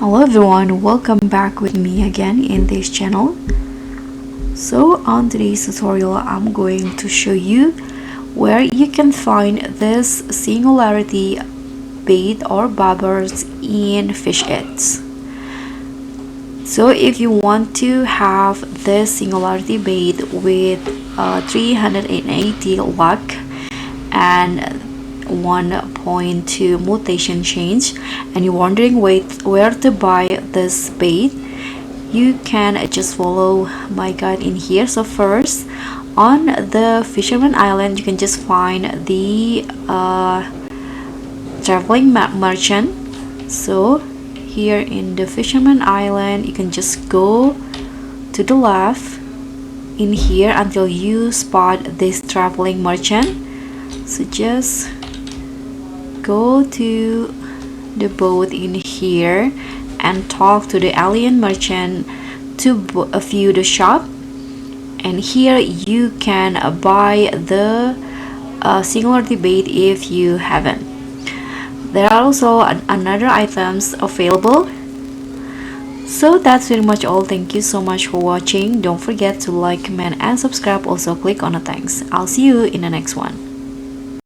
Hello everyone, welcome back with me again in this channel. So on today's tutorial I'm going to show you where you can find this singularity bait or bobbers in fish eggs. So if you want to have this singularity bait with 380 luck and 1.2 mutation change, and you're wondering where to buy this bait, you can just follow my guide in here. So first, on the Fisherman Island, you can just find the traveling merchant. So here in the Fisherman Island, you can just go to the left in here until you spot this traveling merchant. So just go to the boat in here and talk to the alien merchant to view the shop, and here you can buy the singularity bait if you haven't. There are also another items available. So that's pretty much all. Thank you so much for watching. Don't forget to like, comment and subscribe. Also click on the thanks. I'll see you in the next one.